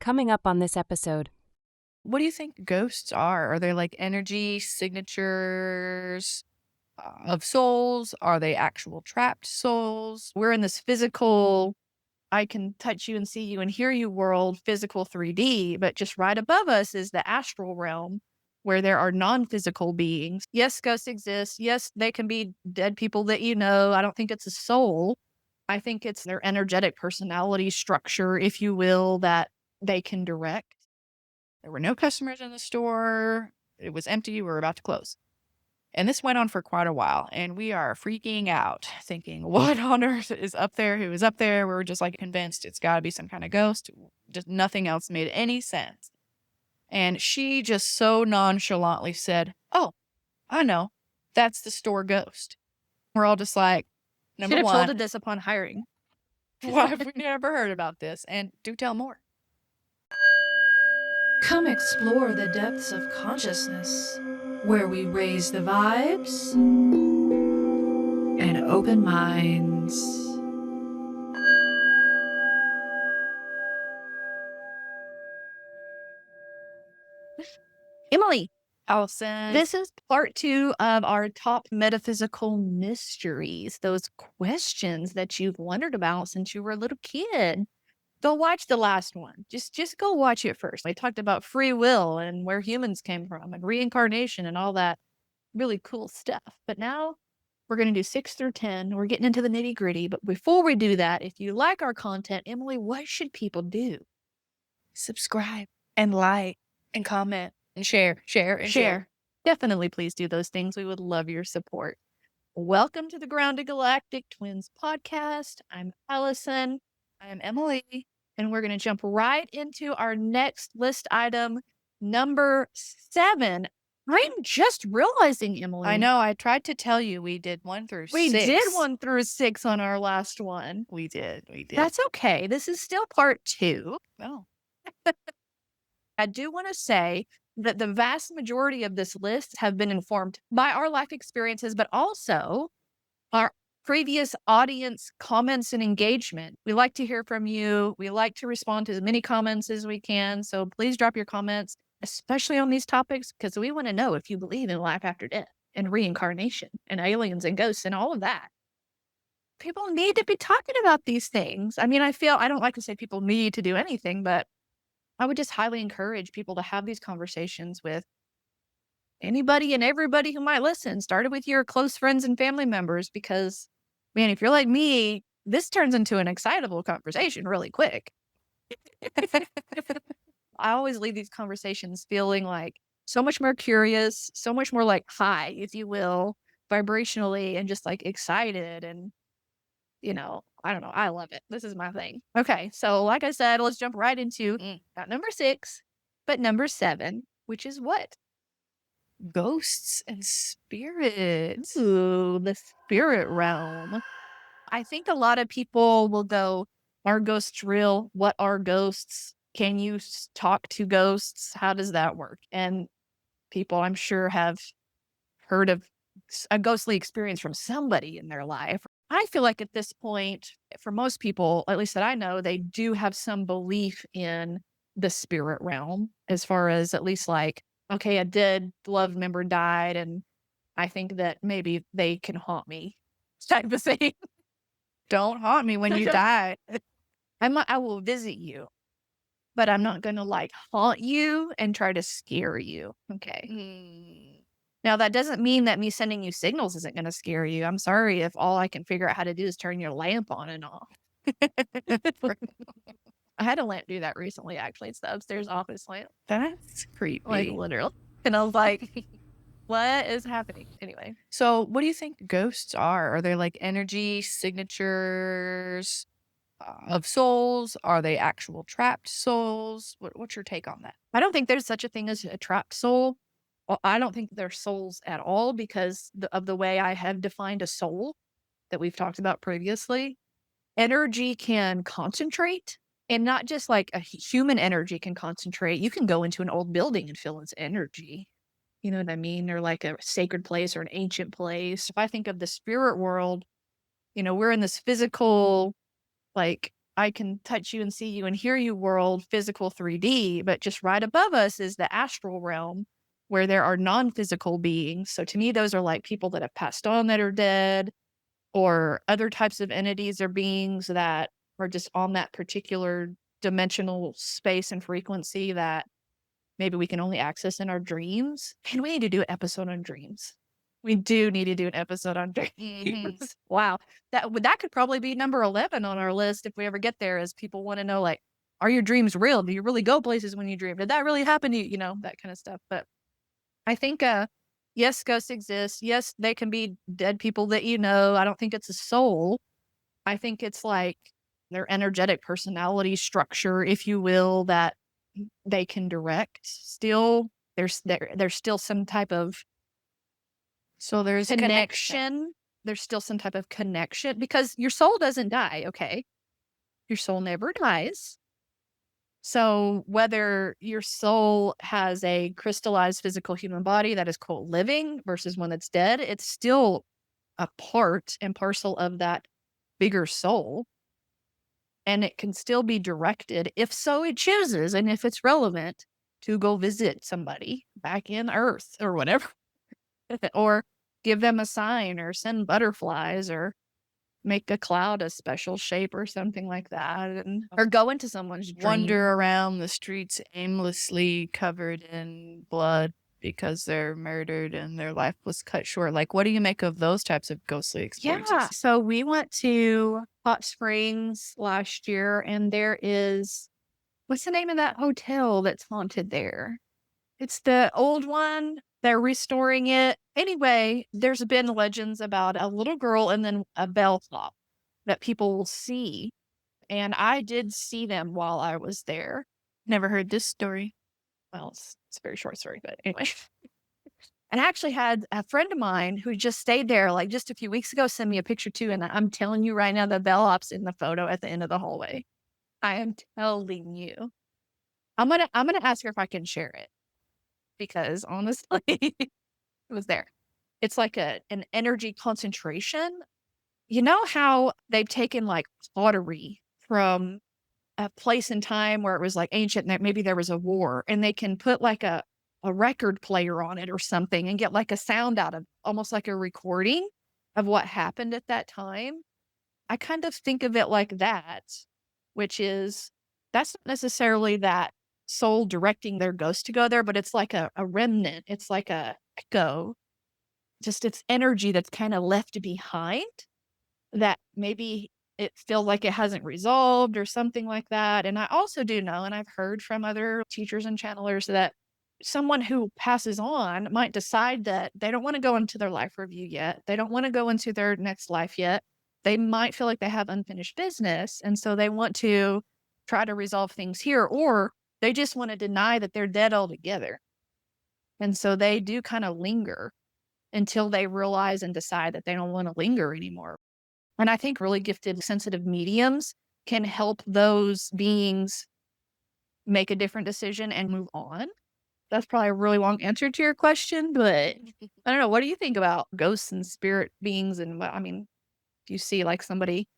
Coming up on this episode. What do you think ghosts are? Are they like energy signatures of souls? Are they actual trapped souls? We're in this physical, I can touch you and see you and hear you world, physical 3D, but just right above us is the astral realm where there are non physical beings. Yes, ghosts exist. Yes, they can be dead people that you know. I don't think it's a soul. I think it's their energetic personality structure, if you will, that they can direct. There were no customers in the store. It was empty. We were about to close. And this went on for quite a while. And we are freaking out, thinking, what on earth is up there? Who is up there? We were just like convinced it's got to be some kind of ghost. Just nothing else made any sense. And she just so nonchalantly said, "Oh, I know. That's the store ghost." We're all just like, Should number have one, told this upon hiring. why have we never heard about this? And do tell more. Come explore the depths of consciousness, where we raise the vibes and open minds. Emily, Allison. this is part 2 of our top metaphysical mysteries, those questions that you've wondered about since you were a little kid. Go watch the last one. Just go watch it first. I talked about free will and where humans came from and reincarnation and all that really cool stuff. But now we're going to do 6 through 10. We're getting into the nitty gritty. But before we do that, if you like our content, Emily, what should people do? Subscribe and like and comment and share. Definitely please do those things. We would love your support. Welcome to the Grounded Galactic Twins podcast. I'm Allison. I am Emily. And we're going to jump right into our next list item, number 7. I'm just realizing, Emily. I know. I tried to tell you we did 1 through 6. We did 1 through 6 on our last one. We did. That's okay. This is still part 2. Oh. I do want to say that the vast majority of this list have been informed by our life experiences, but also our previous audience comments and engagement. We like to hear from you. We like to respond to as many comments as we can. So please drop your comments, especially on these topics, because we want to know if you believe in life after death and reincarnation and aliens and ghosts and all of that. People need to be talking about these things. I mean, I don't like to say people need to do anything, but I would just highly encourage people to have these conversations with anybody and everybody who might listen. Started with your close friends and family members, because, man, if you're like me, this turns into an excitable conversation really quick. I always leave these conversations feeling like so much more curious, so much more like high, if you will, vibrationally, and just like excited. And, I don't know. I love it. This is my thing. Okay. So like I said, let's jump right into not number 6, but number 7, which is what? Ghosts and spirits. Ooh, the spirit realm. I think a lot of people will go, are ghosts real? What are ghosts? Can you talk to ghosts? How does that work? And people, I'm sure, have heard of a ghostly experience from somebody in their life. I feel like at this point, for most people, at least that I know, they do have some belief in the spirit realm, as far as at least like, okay, a dead loved member died, and I think that maybe they can haunt me, type of thing. Don't haunt me when you die. I will visit you, but I'm not going to like haunt you and try to scare you. Okay. Now, that doesn't mean that me sending you signals isn't going to scare you. I'm sorry if all I can figure out how to do is turn your lamp on and off. I had a lamp do that recently, actually. It's the upstairs office lamp. That's creepy. Like, literally. And I was like, what is happening? Anyway. So what do you think ghosts are? Are they like energy signatures of souls? Are they actual trapped souls? What's your take on that? I don't think there's such a thing as a trapped soul. Well, I don't think they're souls at all, because of the way I have defined a soul that we've talked about previously. Energy can concentrate, and not just like a human energy can concentrate. You can go into an old building and feel its energy. You know what I mean? Or like a sacred place or an ancient place. If I think of the spirit world, we're in this physical, like, I can touch you and see you and hear you world, physical 3D, but just right above us is the astral realm where there are non-physical beings. So to me, those are like people that have passed on that are dead, or other types of entities or beings that are just on that particular dimensional space and frequency that maybe we can only access in our dreams. And we need to do an episode on dreams. We do need to do an episode on dreams. Mhm. Wow. That could probably be number 11 on our list if we ever get there, is people want to know, like, are your dreams real? Do you really go places when you dream? Did that really happen to you? You know, that kind of stuff. But I think, yes, ghosts exist. Yes, they can be dead people that you know. I don't think it's a soul. I think it's like their energetic personality structure, if you will, that they can direct still. There's still some type of So there's a connection. connection. There's still some type of connection because your soul doesn't die, okay? Your soul never dies. So whether your soul has a crystallized physical human body that is quote living versus one that's dead, it's still a part and parcel of that bigger soul. And it can still be directed, if so it chooses, and if it's relevant, to go visit somebody back in Earth or whatever, or give them a sign, or send butterflies, or make a cloud a special shape or something like that, and or go into someone's dream. Wander around the streets aimlessly covered in blood because they're murdered and their life was cut short. Like, what do you make of those types of ghostly experiences? Yeah. So we went to Hot Springs last year, and there is, what's the name of that hotel that's haunted there? It's the old one. They're restoring it. Anyway, there's been legends about a little girl and then a bellhop that people will see. And I did see them while I was there. Never heard this story. Well, it's a very short story, but anyway. And I actually had a friend of mine who just stayed there like just a few weeks ago send me a picture too. And I'm telling you right now, the bellhop's in the photo at the end of the hallway. I am telling you. I'm gonna ask her if I can share it, because honestly, it was there. It's like an energy concentration. You know how they've taken like pottery from a place in time where it was like ancient, and that maybe there was a war, and they can put like a record player on it or something and get like a sound out of, almost like a recording of what happened at that time. I kind of think of it like that, which is, that's not necessarily that soul directing their ghost to go there, but it's like a remnant. It's like a echo, just it's energy that's kind of left behind, that maybe it feels like it hasn't resolved or something like that. And I also do know, and I've heard from other teachers and channelers, that someone who passes on might decide that they don't want to go into their life review yet. They don't want to go into their next life yet. They might feel like they have unfinished business. And so they want to try to resolve things here, or they just want to deny that they're dead altogether. And so they do kind of linger until they realize and decide that they don't want to linger anymore. And I think really gifted, sensitive mediums can help those beings make a different decision and move on. That's probably a really long answer to your question, but I don't know. What do you think about ghosts and spirit beings? And what, I mean, do you see like somebody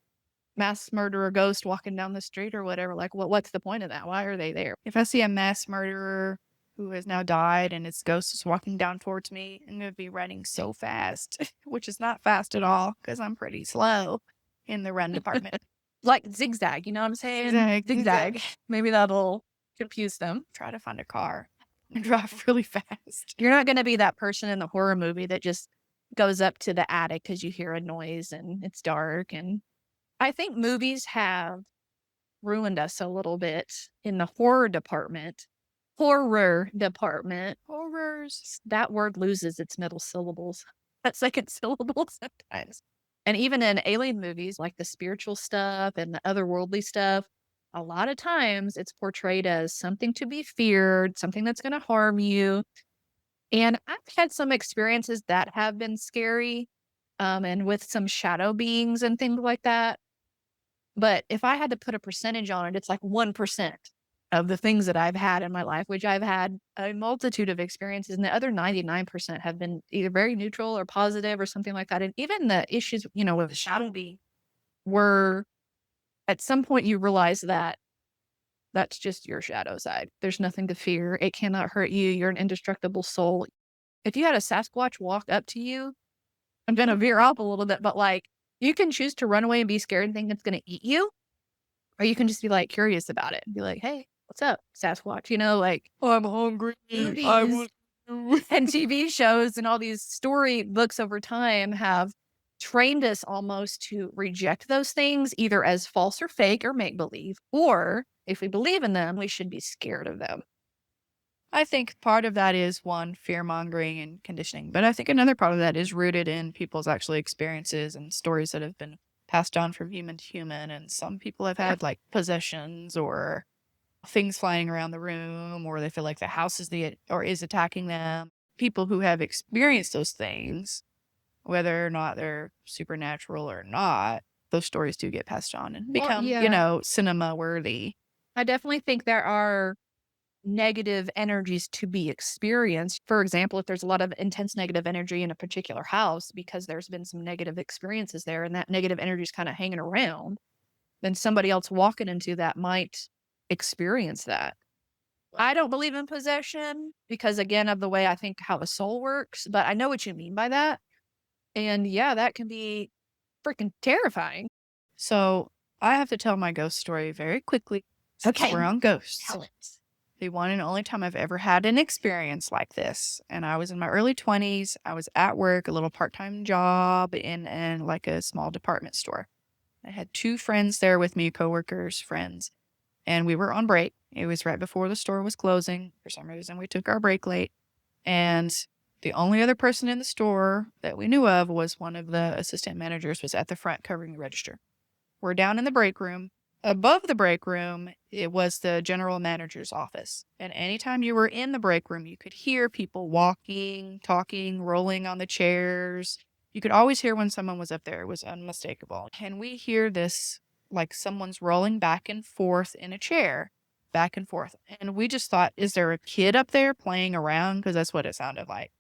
mass murder a ghost walking down the street or whatever? Like, what's the point of that? Why are they there? If I see a mass murderer who has now died and its ghost is walking down towards me, I'm going to be running so fast, which is not fast at all because I'm pretty slow in the run department. Like zigzag, you know what I'm saying? Zigzag, Zigzag. zigzag. Maybe that'll confuse them. Try to find a car and drive really fast. You're not going to be that person in the horror movie that just goes up to the attic because you hear a noise and it's dark. And I think movies have ruined us a little bit in the horror department. Horror department. Horrors. That word loses its middle syllables, that second syllable sometimes. And even in alien movies, like the spiritual stuff and the otherworldly stuff, a lot of times it's portrayed as something to be feared, something that's going to harm you. And I've had some experiences that have been scary, and with some shadow beings and things like that. But if I had to put a percentage on it, it's like 1% of the things that I've had in my life, which I've had a multitude of experiences. And the other 99% have been either very neutral or positive or something like that. And even the issues, with the shadow being were at some point you realize that that's just your shadow side. There's nothing to fear. It cannot hurt you. You're an indestructible soul. If you had a Sasquatch walk up to you, I'm gonna veer off a little bit, but like you can choose to run away and be scared and think it's gonna eat you, or you can just be like curious about it and be like, "Hey, what's up, Sasquatch?" You know, like I'm hungry. I movies want to. and TV shows and all these story books over time have trained us almost to reject those things either as false or fake or make believe, or if we believe in them, we should be scared of them. I think part of that is one, fear mongering and conditioning. But I think another part of that is rooted in people's actually experiences and stories that have been passed on from human to human. And some people have had like possessions or things flying around the room, or they feel like the house is attacking them. People who have experienced those things, whether or not they're supernatural or not, those stories do get passed on and Well, become, yeah. cinema worthy. I definitely think there are negative energies to be experienced. For example, if there's a lot of intense negative energy in a particular house because there's been some negative experiences there and that negative energy is kind of hanging around, then somebody else walking into that might experience that. I don't believe in possession because, again, of the way I think how a soul works, but I know what you mean by that. And yeah, that can be freaking terrifying. So I have to tell my ghost story very quickly since Okay. we're on ghosts. Tell it. The one and only time I've ever had an experience like this. And I was in my early 20s. I was at work, a little part-time job in like a small department store. I had two friends there with me, coworkers, friends, and we were on break. It was right before the store was closing. For some reason, we took our break late. And the only other person in the store that we knew of was one of the assistant managers was at the front covering the register. We're down in the break room. Above the break room, it was the general manager's office. And anytime you were in the break room, you could hear people walking, talking, rolling on the chairs. You could always hear when someone was up there. It was unmistakable. And we hear this like someone's rolling back and forth in a chair, back and forth. And we just thought, is there a kid up there playing around? Because that's what it sounded like.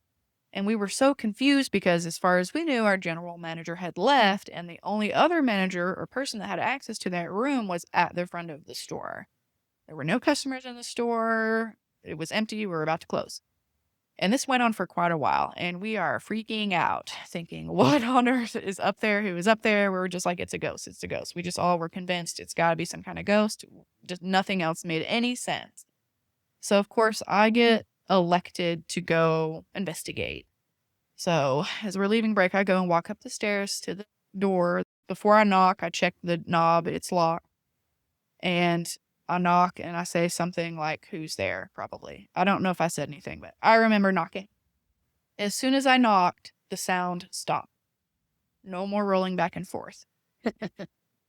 And we were so confused because, as far as we knew, our general manager had left, and the only other manager or person that had access to that room was at the front of the store. There were no customers in the store. It was empty. We were about to close. And this went on for quite a while, and we are freaking out, thinking, what on earth is up there? Who is up there? We were just like, it's a ghost. It's a ghost. We just all were convinced it's got to be some kind of ghost. Just nothing else made any sense. So, of course, I get elected to go investigate. So, as we're leaving break, I go and walk up the stairs to the door. Before I knock, I check the knob, it's locked. And I knock and I say something like, who's there? Probably. I don't know if I said anything, but I remember knocking. As soon as I knocked, the sound stopped. No more rolling back and forth.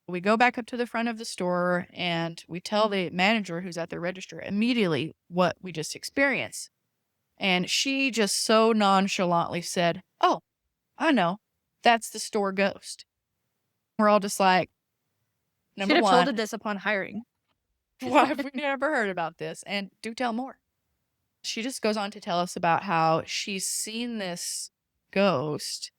We go back up to the front of the store and we tell the manager who's at the register immediately what we just experienced. And she just so nonchalantly said, oh, I know. That's the store ghost. We're all just like, Should number have one, told it this upon hiring. why have we never heard about this? And do tell more. She just goes on to tell us about how she's seen this ghost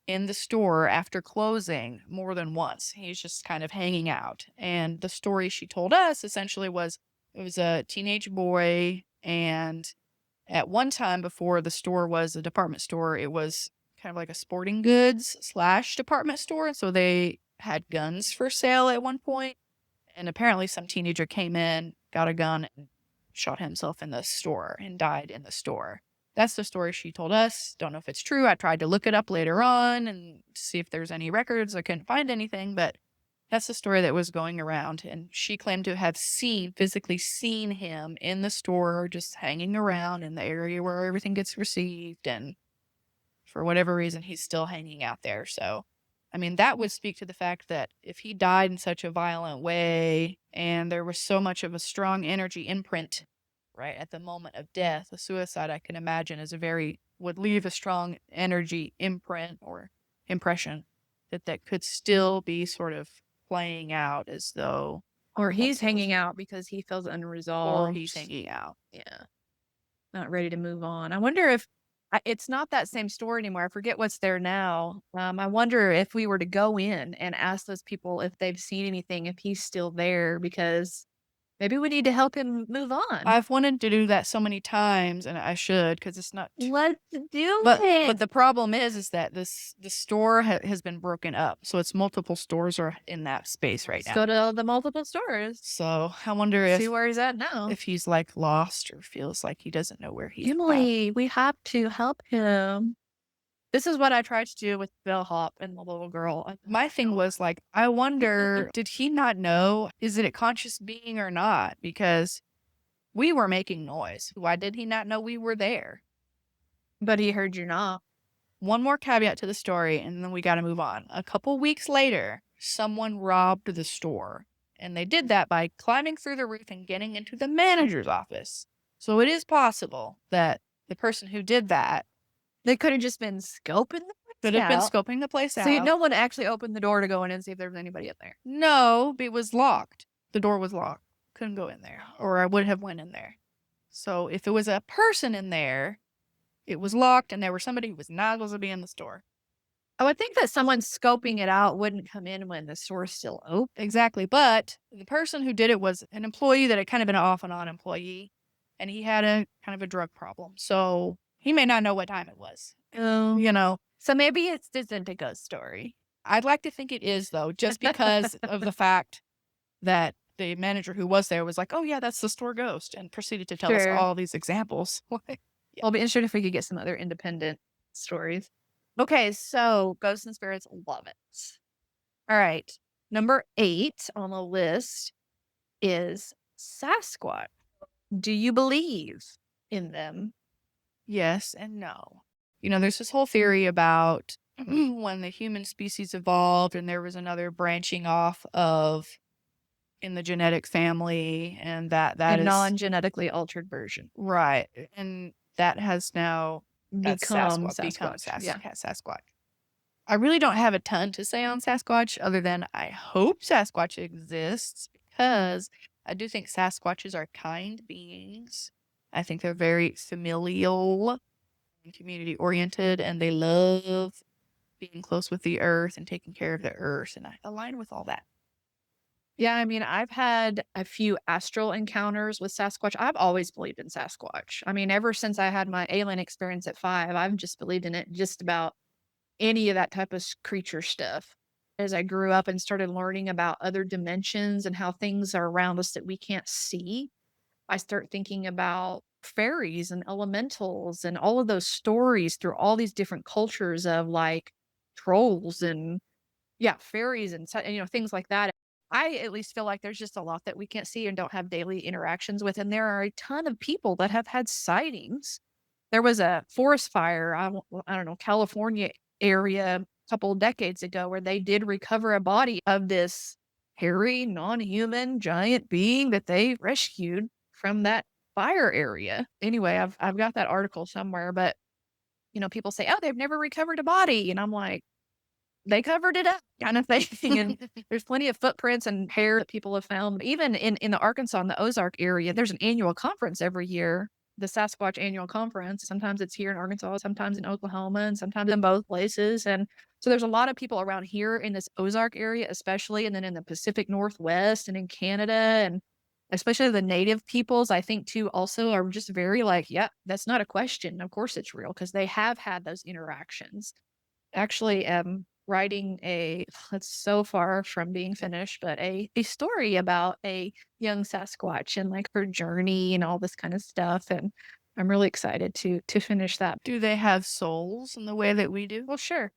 in the store after closing more than once. He's just kind of hanging out. And the story she told us essentially was it was a teenage boy, and at one time before the store was a department store, it was kind of like a sporting goods / department store. And so they had guns for sale at one point. And apparently some teenager came in, got a gun, and shot himself in the store and died in the store. That's the story she told us. Don't know if it's true. I tried to look it up later on and see if there's any records. I couldn't find anything, but that's the story that was going around. And she claimed to have physically seen him in the store, just hanging around in the area where everything gets received. And for whatever reason, he's still hanging out there. So, I mean, that would speak to the fact that if he died in such a violent way and there was so much of a strong energy imprint right at the moment of death, a suicide, I can imagine, would leave a strong energy imprint or impression that could still be sort of playing out as though, Or he's hanging out because he feels or unresolved. he's hanging out. Yeah. Not ready to move on. I wonder if It's not that same store anymore. I forget what's there now. I wonder if we were to go in and ask those people if they've seen anything, if he's still there, because maybe we need to help him move on. I've wanted to do that so many times, and I should, because it's not Let's do but it. the problem is that the store has been broken up, so it's multiple stores are in that space right Let's now. go to the multiple stores. So, I wonder See where he's at now. if he's, like, lost or feels like he doesn't know where he's at. Emily, we have to help him. This is what I tried to do with Bellhop and the little girl. My thing was, like, I wonder, did he not know? Is it a conscious being or not? Because we were making noise. Why did he not know we were there? But he heard you knock. One more caveat to the story, and then we gotta move on. A couple weeks later, someone robbed the store, and they did that by climbing through the roof and getting into the manager's office. So it is possible that the person who did that They could have just been scoping the could have been out. scoping the place So out. no one actually opened the door to go in and see if there was anybody in there. No, it was locked. The door was locked. Couldn't go in there, or I would have went in there. So if it was a person in there, it was locked, and there was somebody who was not supposed to be in the store. I would think that someone scoping it out wouldn't come in when the store's still open. Exactly, but the person who did it was an employee that had kind of been an off and on employee, and he had a kind of a drug problem. So he may not know what time it was. Oh. You know, So maybe it's isn't a ghost story. I'd like to think it is though, just because of the fact that the manager who was there was like, "Oh yeah, that's the store ghost," and proceeded to tell us Sure. all these examples. I'll be interested if we could get some other independent stories. Okay, so ghosts and spirits, love it. All right. Number 8 on the list is Sasquatch. Do you believe in them? Yes and no. You know, there's this whole theory about when the human species evolved and there was another branching off of in the genetic family, and that A is non-genetically altered version. right, and that has now that's Become become Sasquatch. Yeah. Sasquatch. I really don't have a ton to say on Sasquatch other than I hope Sasquatch exists, because I do think Sasquatches are kind beings. I think they're very familial and community oriented, and they love being close with the earth and taking care of the earth, and I align with all that. Yeah, I mean, I've had a few astral encounters with Sasquatch. I've always believed in Sasquatch. I mean, ever since I had my alien experience at 5, I've just believed in it just about any of that type of creature stuff. As I grew up and started learning about other dimensions and how things are around us that we can't see, I start thinking about fairies and elementals and all of those stories through all these different cultures of like trolls and yeah, fairies and things like that. I at least feel like there's just a lot that we can't see and don't have daily interactions with, and there are a ton of people that have had sightings. There was a forest fire, I don't know, California area a couple of decades ago where they did recover a body of this hairy, non-human giant being that they rescued from that fire area. Anyway, I've got that article somewhere, but people say, "Oh, they've never recovered a body." And I'm like, they covered it up kind of thing. And there's plenty of footprints and hair that people have found. Even in the Arkansas and the Ozark area, there's an annual conference every year, the Sasquatch annual conference. Sometimes it's here in Arkansas, sometimes in Oklahoma, and sometimes in both places. And so there's a lot of people around here in this Ozark area, especially, and then in the Pacific Northwest and in Canada, and especially the native peoples, I think too, also are just very like, yeah, that's not a question. Of course it's real, because they have had those interactions. Actually, writing it's so far from being finished, but a story about a young Sasquatch and like her journey and all this kind of stuff. And I'm really excited to finish that. Do they have souls in the way that we do? Well, sure.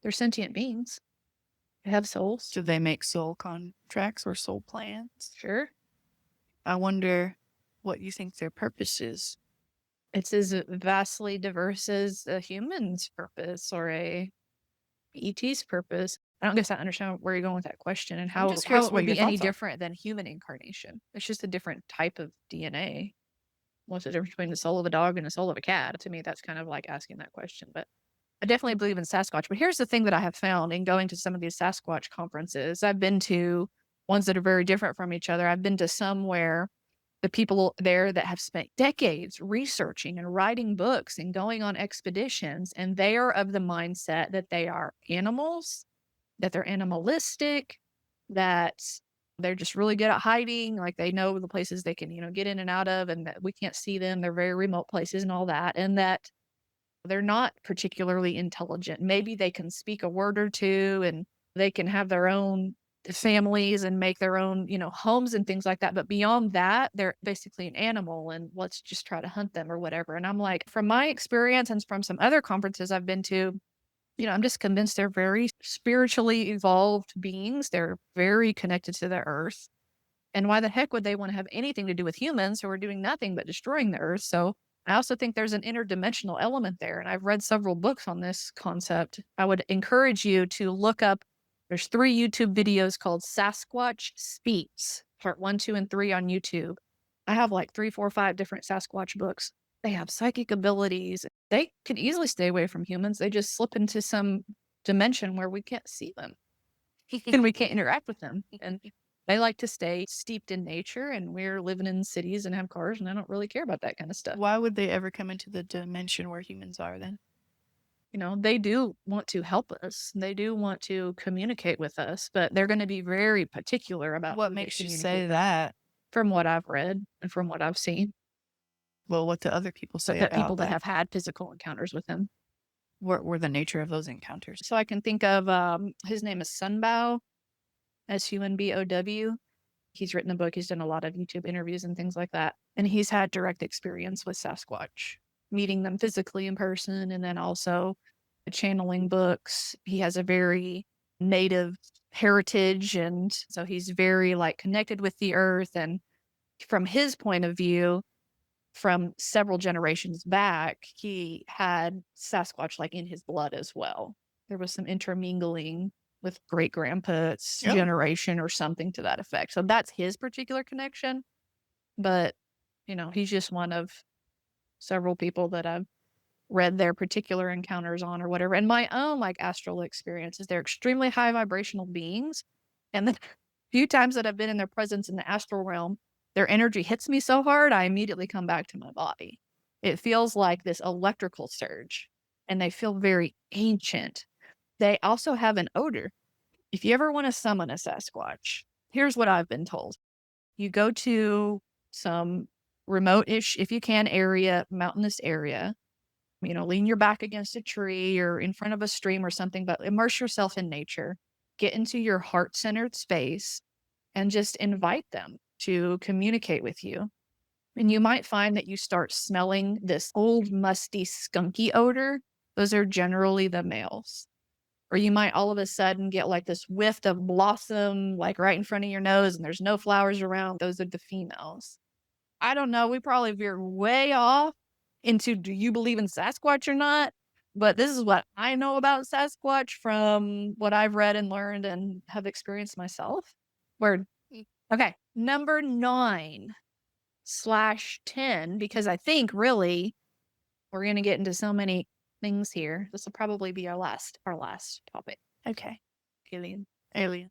They're sentient beings. They have souls. Do they make soul contracts or soul plans? Sure. I wonder what you think their purpose is. It's as vastly diverse as a human's purpose or a ET's purpose. I don't guess I understand where you're going with that question and how, just how curious it what would your be any thoughts are. different than human incarnation. It's just a different type of DNA. What's the difference between the soul of a dog and the soul of a cat? To me, that's kind of like asking that question. But I definitely believe in Sasquatch. But here's the thing that I have found in going to some of these Sasquatch conferences. I've been to ones that are very different from each other. I've been to some where the people there that have spent decades researching and writing books and going on expeditions, and they are of the mindset that they are animals, that they're animalistic, that they're just really good at hiding. Like they know the places they can, get in and out of, and that we can't see them. They're very remote places and all that. And that they're not particularly intelligent. Maybe they can speak a word or two and they can have their own families and make their own, homes and things like that. But beyond that, they're basically an animal and let's just try to hunt them or whatever. And I'm like, from my experience and from some other conferences I've been to, I'm just convinced they're very spiritually evolved beings. They're very connected to the earth. And why the heck would they want to have anything to do with humans who are doing nothing but destroying the earth? So I also think there's an interdimensional element there. And I've read several books on this concept. I would encourage you to look up, there's 3 YouTube videos called Sasquatch Speaks, part 1, 2, and 3 on YouTube. I have like 3, 4, 5 different Sasquatch books. They have psychic abilities. They can easily stay away from humans. They just slip into some dimension where we can't see them and we can't interact with them. And they like to stay steeped in nature, and we're living in cities and have cars, and I don't really care about that kind of stuff. Why would they ever come into the dimension where humans are then? They do want to help us. They do want to communicate with us, but they're going to be very particular about What who they makes you communicate say with, that? from what I've read and from what I've seen. Well, what do other people But say that about people that that? have had physical encounters with them. What were the nature of those encounters? So I can think of his name is Sunbow, Sunbow. He's written a book. He's done a lot of YouTube interviews and things like that. And he's had direct experience with Sasquatch, meeting them physically in person and then also channeling books. He has a very native heritage. And so he's very connected with the earth. And from his point of view, from several generations back, he had Sasquatch in his blood as well. There was some intermingling with great grandpa's generation or something to that effect. So that's his particular connection. But, he's just one of several people that I've read their particular encounters on or whatever. And my own astral experiences, they're extremely high vibrational beings. And the few times that I've been in their presence in the astral realm, their energy hits me so hard, I immediately come back to my body. It feels like this electrical surge, and they feel very ancient. They also have an odor. If you ever want to summon a Sasquatch, here's what I've been told. You go to some remote-ish, if you can, area, mountainous area, lean your back against a tree or in front of a stream or something, but immerse yourself in nature. Get into your heart-centered space and just invite them to communicate with you. And you might find that you start smelling this old, musty, skunky odor. Those are generally the males. Or you might all of a sudden get this whiff of blossom, right in front of your nose, and there's no flowers around. Those are the females. I don't know. We probably veered way off into do you believe in Sasquatch or not? But this is what I know about Sasquatch from what I've read and learned and have experienced myself. Word. Okay. Number 9/10, because I think really we're going to get into so many things here. This will probably be our last topic. Okay. Alien. Alien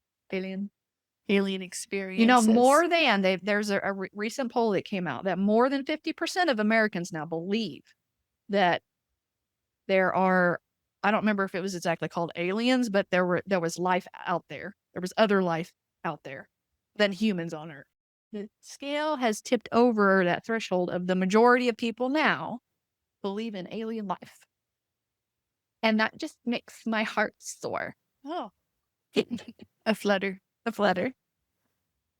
There's experiences. a recent poll that came out that more than 50% of Americans now believe that there are, I don't remember if it was exactly called aliens, but there was life out there. There was other life out there than humans on Earth. The scale has tipped over that threshold of the majority of people now believe in alien life. And that just makes my heart soar. Oh. A flutter.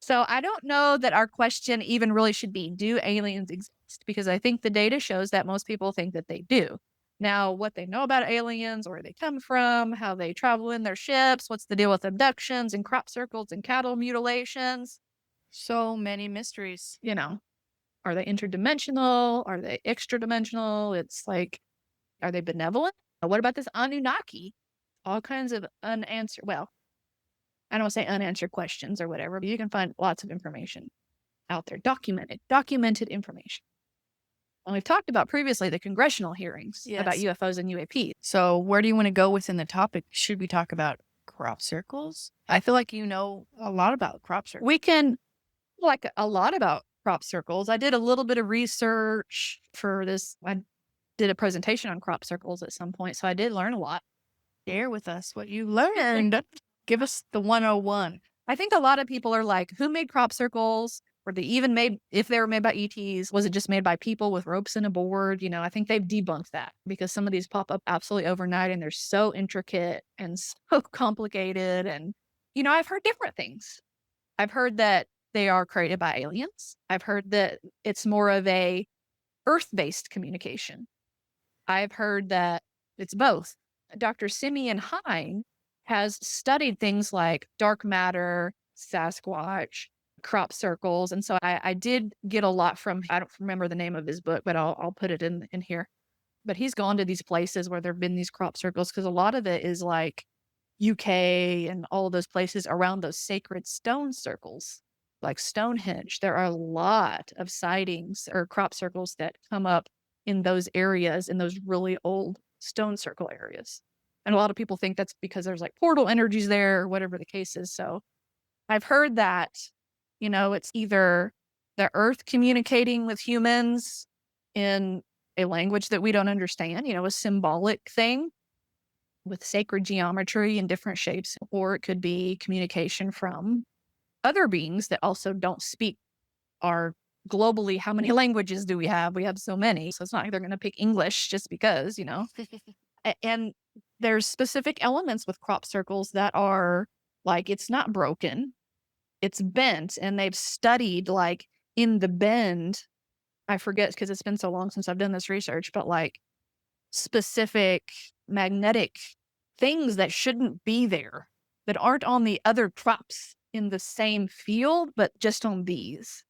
So I don't know that our question even really should be, do aliens exist? Because I think the data shows that most people think that they do. Now, what they know about aliens, where they come from, how they travel in their ships, what's the deal with abductions and crop circles and cattle mutilations? So many mysteries. Are they interdimensional? Are they extra dimensional? It's are they benevolent? What about this Anunnaki? All kinds of unanswered, well, I don't want to say unanswered questions or whatever, but you can find lots of information out there, documented information. And we've talked about previously the congressional hearings about UFOs and UAPs. So where do you want to go within the topic? Should we talk about crop circles? I feel like you know a lot about crop circles. We can, a lot about crop circles. I did a little bit of research for this. I did a presentation on crop circles at some point, so I did learn a lot. Share with us what you learned. Give us the 101. I think a lot of people are like, who made crop circles? Were they even made, if they were made by ETs, was it just made by people with ropes and a board? You know, I think they've debunked that because some of these pop up absolutely overnight and they're so intricate and so complicated. And, you know, I've heard different things. I've heard that they are created by aliens. I've heard that it's more of a earth-based communication. I've heard that it's both. Dr. Simeon Hine has studied things like dark matter, Sasquatch, crop circles. And so I did get a lot from, I don't remember the name of his book, but I'll put it in here. But he's gone to these places where there have been these crop circles because a lot of it is like UK and all of those places around those sacred stone circles, like Stonehenge. There are a lot of sightings or crop circles that come up in those areas, in those really old stone circle areas. And a lot of people think that's because there's like portal energies there or whatever the case is. So I've heard that, you know, it's either the earth communicating with humans in a language that we don't understand, you know, a symbolic thing with sacred geometry and different shapes, or it could be communication from other beings that also don't speak our globally. How many languages do we have? We have so many. So it's not like they're going to pick English just because, you know. And there's specific elements with crop circles that are like, it's not broken, it's bent. And they've studied like in the bend, I forget because it's been so long since I've done this research, but like specific magnetic things that shouldn't be there, that aren't on the other crops in the same field, but just on these.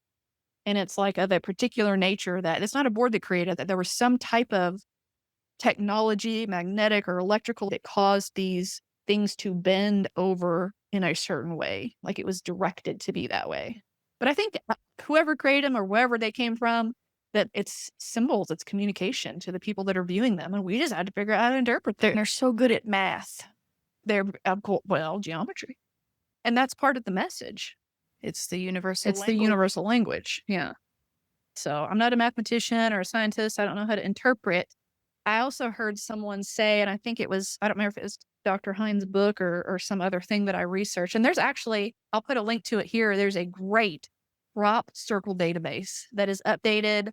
And it's like of a particular nature that it's not a board that created that. There was some type of technology, magnetic or electrical, that caused these things to bend over in a certain way. Like it was directed to be that way. But I think whoever created them or wherever they came from, that it's symbols, it's communication to the people that are viewing them. And we just had to figure out how to interpret them. They're so good at math. They're, well, geometry. And that's part of the message. It's the universal It's the language. universal language. Yeah. So I'm not a mathematician or a scientist. I don't know how to interpret. I also heard someone say, and I think it was, I don't remember if it was Dr. Hines' book or some other thing that I researched. And there's actually, I'll put a link to it here. There's a great crop circle database that is updated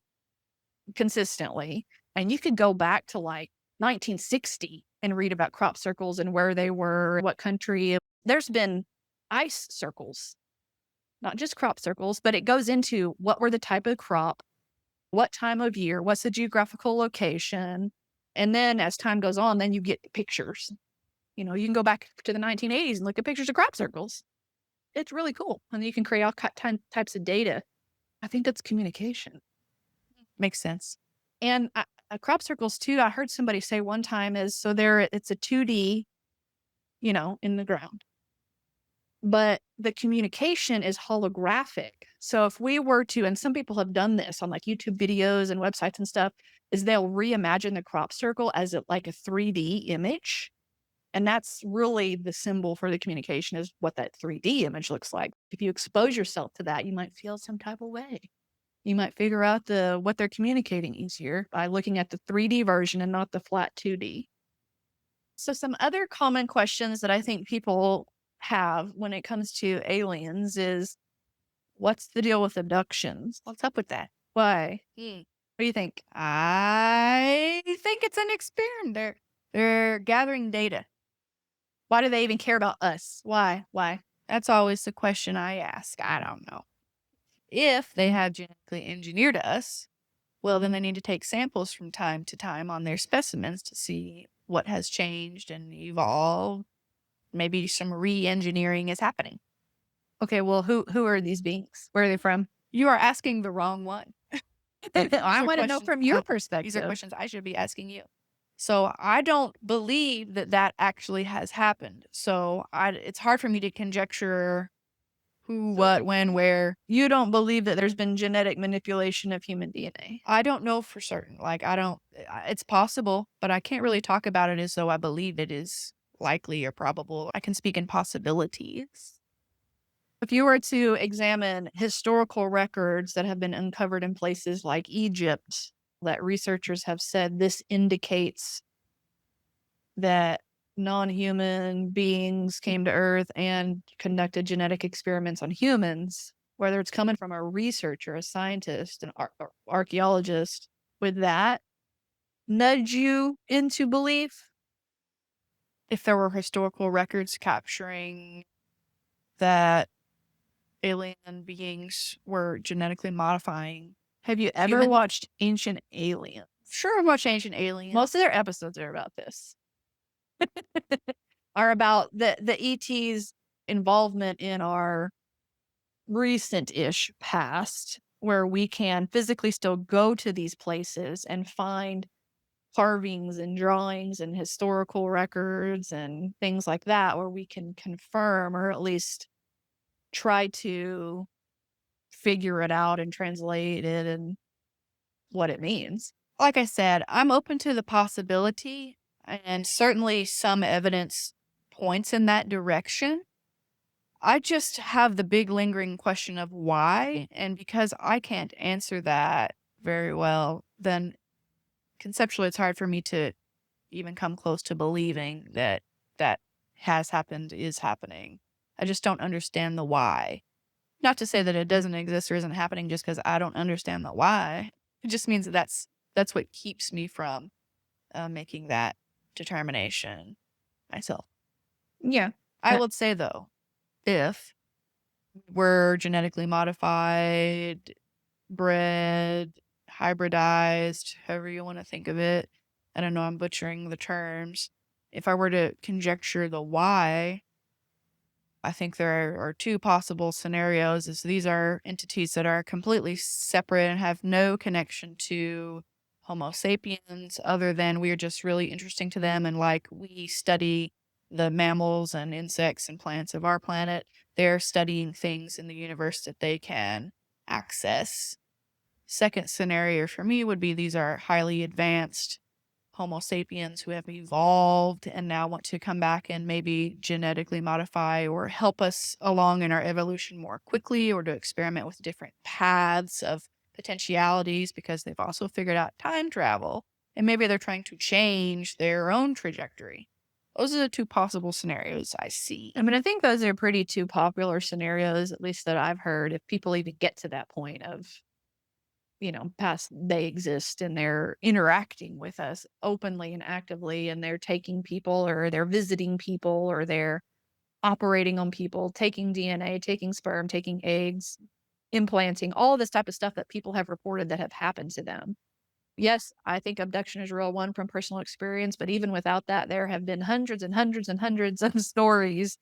consistently. And you could go back to like 1960 and read about crop circles and where they were, what country. There's been ice circles, not just crop circles, but it goes into what were the type of crop, what time of year, what's the geographical location. And then as time goes on, then you get pictures. You know, you can go back to the 1980s and look at pictures of crop circles. It's really cool. And you can create all types of data. I think that's communication. Makes sense. And crop circles too, I heard somebody say one time is, so it's a 2D, you know, in the ground. But the communication is holographic. So if we were to, and some people have done this on like YouTube videos and websites and stuff, is they'll reimagine the crop circle as like a 3D image. And that's really the symbol for the communication, is what that 3D image looks like. If you expose yourself to that, you might feel some type of way. You might figure out what they're communicating easier by looking at the 3D version and not the flat 2D. So some other common questions that I think people have when it comes to aliens is, what's the deal with abductions? What's up with that? Why? What do you think? I think it's an experiment. They're gathering data. Why do they even care about us? Why? That's always the question I ask. I don't know. If they have genetically engineered us, well, then they need to take samples from time to time on their specimens to see what has changed and evolved. Maybe some re-engineering is happening. Okay, well, who are these beings? Where are they from? You are asking the wrong one. I want to know from your perspective. These are questions I should be asking you. So I don't believe that actually has happened. So it's hard for me to conjecture who, what, when, where. You don't believe that there's been genetic manipulation of human DNA? I don't know for certain. Like, it's possible, but I can't really talk about it as though I believe it is likely or probable. I can speak in possibilities. If you were to examine historical records that have been uncovered in places like Egypt, that researchers have said this indicates that non-human beings came to Earth and conducted genetic experiments on humans, whether it's coming from a researcher, a scientist, an archaeologist, would that nudge you into belief? If there were historical records capturing that alien beings were genetically modifying Have you ever humans. watched Ancient Aliens? Sure, I've watched Ancient Aliens. Most of their episodes are about this. Are about the ET's involvement in our recent-ish past, where we can physically still go to these places and find carvings and drawings and historical records and things like that, where we can confirm or at least try to figure it out and translate it and what it means. Like I said, I'm open to the possibility, and certainly some evidence points in that direction. I just have the big lingering question of why, and because I can't answer that very well, then conceptually it's hard for me to even come close to believing that that has happened, is happening. I just don't understand the why. Not to say that it doesn't exist or isn't happening just because I don't understand the why. It just means that that's what keeps me from making that determination myself. Yeah. I would say though, if we're genetically modified, bred, hybridized, however you want to think of it, I don't know, I'm butchering the terms. If I were to conjecture the why, I think there are two possible scenarios is these are entities that are completely separate and have no connection to Homo sapiens other than we are just really interesting to them and like we study the mammals and insects and plants of our planet, they're studying things in the universe that they can access. Second scenario for me would be these are highly advanced Homo sapiens who have evolved and now want to come back and maybe genetically modify or help us along in our evolution more quickly or to experiment with different paths of potentialities because they've also figured out time travel and maybe they're trying to change their own trajectory. Those are the two possible scenarios I see. I mean, I think those are pretty two popular scenarios, at least that I've heard, if people even get to that point of, past they exist and they're interacting with us openly and actively, and they're taking people or they're visiting people or they're operating on people, taking DNA, taking sperm, taking eggs, implanting, all this type of stuff that people have reported that have happened to them. Yes, I think abduction is a real one from personal experience, but even without that, there have been hundreds and hundreds and hundreds of stories.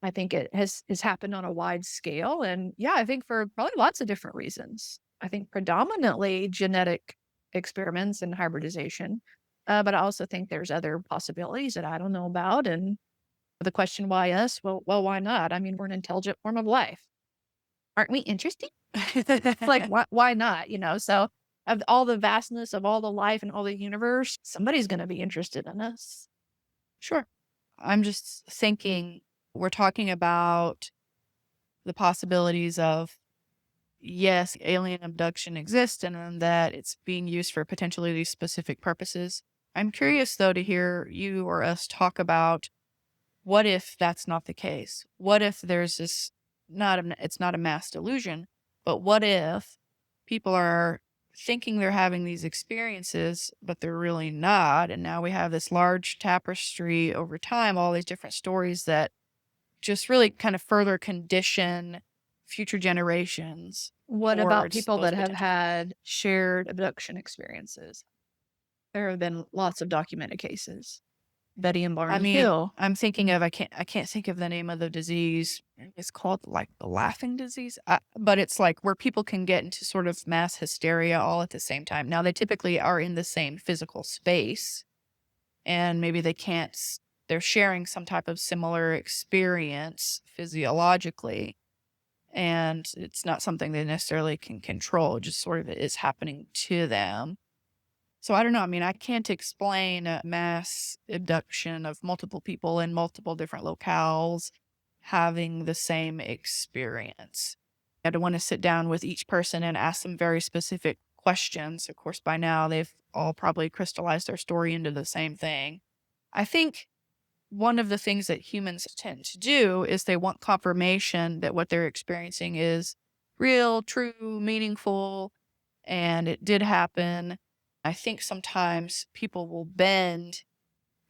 I think it has happened on a wide scale, and yeah, I think for probably lots of different reasons. I think predominantly genetic experiments and hybridization, but I also think there's other possibilities that I don't know about. And the question, why us? Well, why not? I mean, we're an intelligent form of life. Aren't we interesting? It's like, why not? So of all the vastness of all the life and all the universe, somebody's going to be interested in us. Sure. I'm just thinking we're talking about the possibilities of yes, alien abduction exists and that it's being used for potentially these specific purposes. I'm curious though to hear you or us talk about what if that's not the case? What if there's this it's not a mass delusion, but what if people are thinking they're having these experiences, but they're really not? And now we have this large tapestry over time, all these different stories that just really kind of further condition future generations What about towards people those that have potential. had shared abduction experiences? There have been lots of documented cases. Betty and I Barney mean, Hill. I'm thinking of I can't think of the name of the disease. It's called like the laughing disease, but it's like where people can get into sort of mass hysteria all at the same time. Now they typically are in the same physical space, and maybe they can't. They're sharing some type of similar experience physiologically, and it's not something they necessarily can control. It just sort of is happening to them. So I don't know. I mean, I can't explain a mass abduction of multiple people in multiple different locales, having the same experience. I'd want to sit down with each person and ask them very specific questions. Of course, by now they've all probably crystallized their story into the same thing. I think one of the things that humans tend to do is they want confirmation that what they're experiencing is real, true, meaningful, and it did happen. I think sometimes people will bend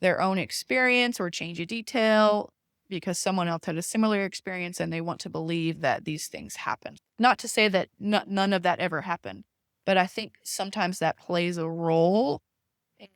their own experience or change a detail because someone else had a similar experience and they want to believe that these things happened. Not to say that none of that ever happened, but I think sometimes that plays a role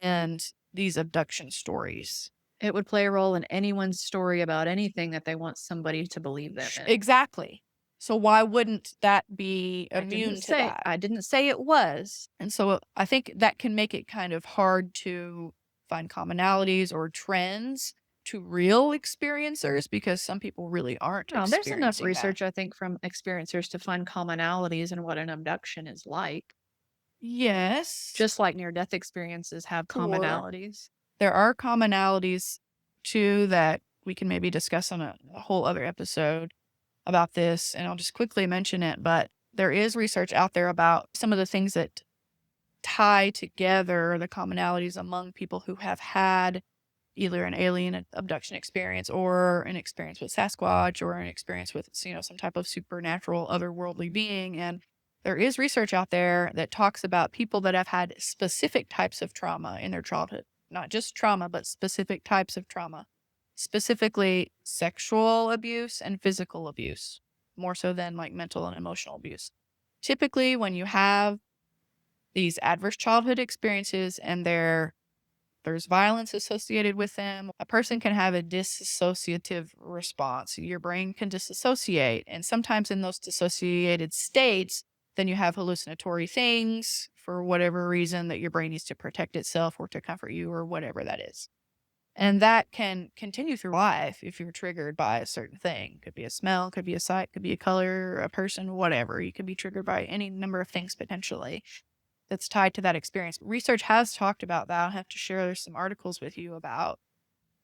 in these abduction stories. It would play a role in anyone's story about anything that they want somebody to believe them in. Exactly. So why wouldn't that be immune to that? I didn't say it was. And so I think that can make it kind of hard to find commonalities or trends to real experiencers because some people really aren't No, there's enough experiencing that. research, I think, from experiencers to find commonalities in what an abduction is like. Yes. Just like near-death experiences have Sure. commonalities. There are commonalities too that we can maybe discuss on a whole other episode about this, and I'll just quickly mention it, but there is research out there about some of the things that tie together the commonalities among people who have had either an alien abduction experience or an experience with Sasquatch or an experience with, some type of supernatural otherworldly being. And there is research out there that talks about people that have had specific types of trauma in their childhood, not just trauma, but specific types of trauma, specifically sexual abuse and physical abuse, more so than like mental and emotional abuse. Typically, when you have these adverse childhood experiences and there's violence associated with them, a person can have a dissociative response. Your brain can disassociate. And sometimes in those dissociated states, then you have hallucinatory things for whatever reason that your brain needs to protect itself or to comfort you or whatever that is. And that can continue through life if you're triggered by a certain thing. Could be a smell, could be a sight, could be a color, a person, whatever. You could be triggered by any number of things potentially that's tied to that experience. Research has talked about that. I'll have to share some articles with you about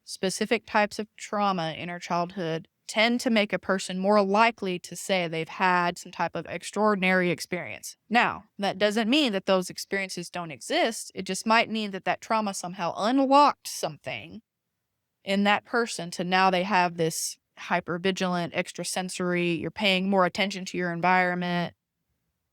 specific types of trauma in our childhood tend to make a person more likely to say they've had some type of extraordinary experience. Now, that doesn't mean that those experiences don't exist. It just might mean that that trauma somehow unlocked something in that person to now they have this hypervigilant, extrasensory, you're paying more attention to your environment.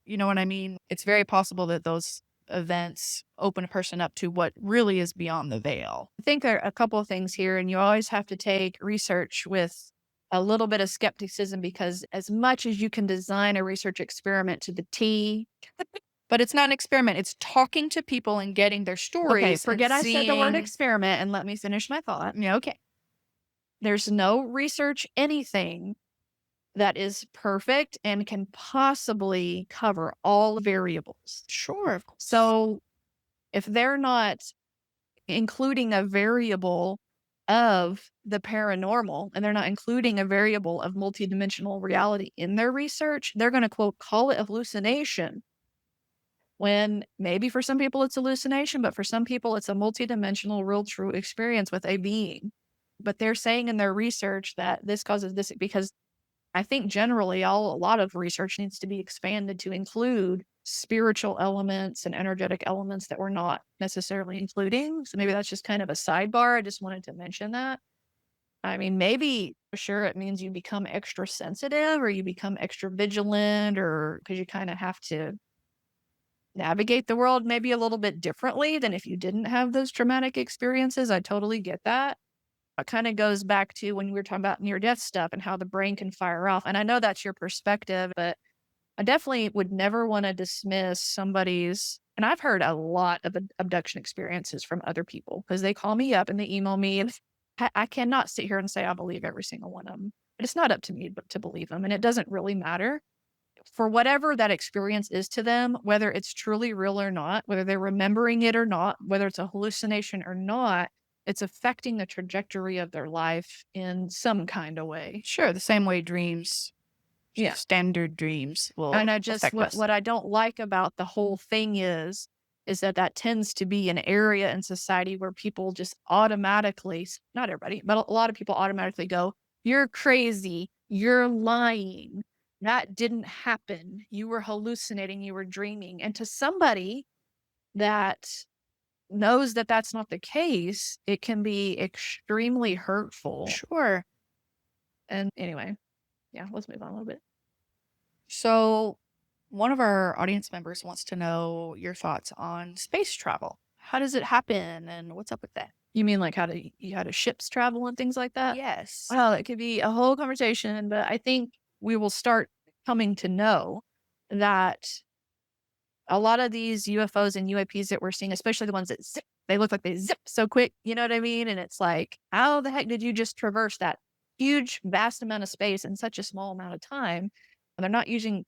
You know what I mean? It's very possible that those events open a person up to what really is beyond the veil. I think there are a couple of things here, and you always have to take research with a little bit of skepticism because as much as you can design a research experiment to the T. But it's not an experiment. It's talking to people and getting their stories. Okay, forget I said the word seeing... experiment and let me finish my thought. Yeah, okay. There's no research anything that is perfect and can possibly cover all variables. Sure, of course. So if they're not including a variable of the paranormal and they're not including a variable of multidimensional reality in their research, they're going to quote, call it a hallucination. When maybe for some people it's hallucination, but for some people it's a multidimensional, real, true experience with a being. But they're saying in their research that this causes this because I think generally a lot of research needs to be expanded to include spiritual elements and energetic elements that we're not necessarily including. So maybe that's just kind of a sidebar. I just wanted to mention that. I mean, maybe for sure it means you become extra sensitive or you become extra vigilant or because you kind of have to navigate the world maybe a little bit differently than if you didn't have those traumatic experiences. I totally get that. It kind of goes back to when we were talking about near-death stuff and how the brain can fire off. And I know that's your perspective, but I definitely would never want to dismiss somebody's, and I've heard a lot of abduction experiences from other people because they call me up and they email me and I cannot sit here and say I believe every single one of them. But it's not up to me to believe them. And it doesn't really matter. For whatever that experience is to them, whether it's truly real or not, whether they're remembering it or not, whether it's a hallucination or not, it's affecting the trajectory of their life in some kind of way. Sure, the same way dreams, Yeah. standard dreams will And I just, affect us. what I don't like about the whole thing is that tends to be an area in society where people just automatically, not everybody, but a lot of people automatically go, You're crazy. You're lying. That didn't happen. You were hallucinating. You were dreaming. And to somebody that knows that that's not the case, it can be extremely hurtful. Sure. And anyway, yeah, let's move on a little bit. So, one of our audience members wants to know your thoughts on space travel. How does it happen and what's up with that? You mean like how do ships travel and things like that? Yes. Well, it could be a whole conversation, but I think we will start coming to know that a lot of these UFOs and UAPs that we're seeing, especially the ones that zip, they look like they zip so quick, you know what I mean? And it's like, how the heck did you just traverse that huge, vast amount of space in such a small amount of time? And they're not using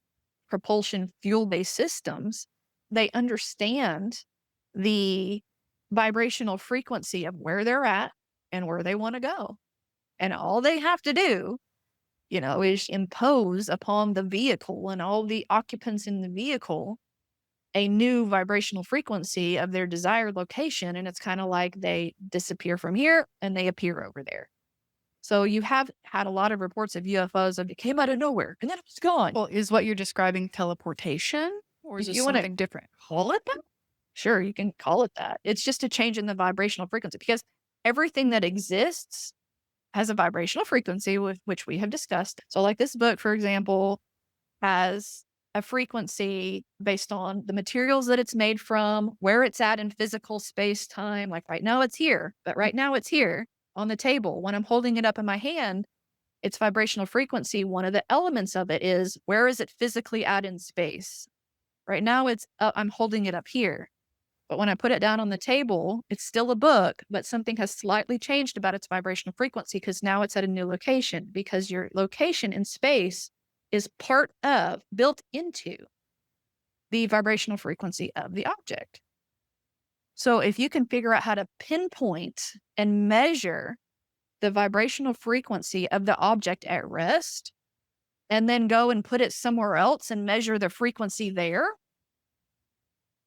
propulsion fuel-based systems. They understand the vibrational frequency of where they're at and where they want to go. And all they have to do, is impose upon the vehicle and all the occupants in the vehicle a new vibrational frequency of their desired location. And it's kind of like they disappear from here and they appear over there. So you have had a lot of reports of UFOs that came out of nowhere and then it was gone. Well, is what you're describing teleportation or is If it you wanna something different? call it that? Sure, you can call it that. It's just a change in the vibrational frequency because everything that exists has a vibrational frequency with which we have discussed. So like this book, for example, has a frequency based on the materials that it's made from, where it's at in physical space time. Like right now it's here, but right now it's here on the table. When I'm holding it up in my hand, its vibrational frequency, one of the elements of it is where is it physically at in space? Right now it's I'm holding it up here. But when I put it down on the table, it's still a book, but something has slightly changed about its vibrational frequency because now it's at a new location because your location in space is built into the vibrational frequency of the object. So if you can figure out how to pinpoint and measure the vibrational frequency of the object at rest, and then go and put it somewhere else and measure the frequency there.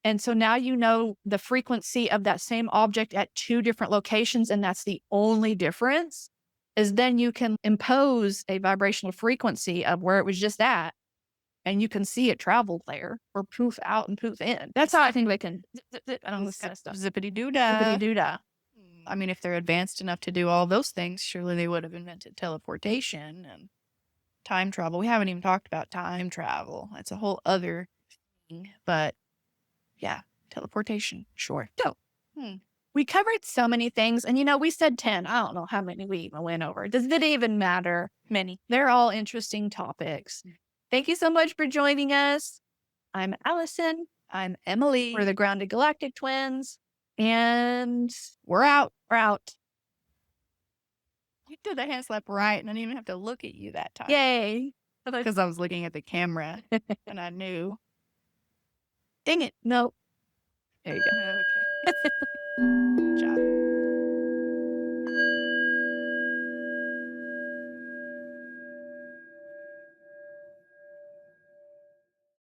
And so now you know the frequency of that same object at two different locations, and that's the only difference, is then you can impose a vibrational frequency of where it was just at, and you can see it travel there or poof out and poof in. That's how I think they can zip, zip, zip, and all this kind of stuff. Zippity doo Zippity dah. doo dah. I mean, if they're advanced enough to do all those things, surely they would have invented teleportation and time travel. We haven't even talked about time travel. That's a whole other thing. But yeah, teleportation. Sure. So we covered so many things, and we said 10. I don't know how many we even went over. Does it even matter? Many. They're all interesting topics. Thank you so much for joining us. I'm Allison. I'm Emily. We're the Grounded Galactic Twins. And We're out. we're out. You did the hand slap right, and I didn't even have to look at you that time. Yay. Because I was looking at the camera and I knew. Dang it. No. There you go. Okay.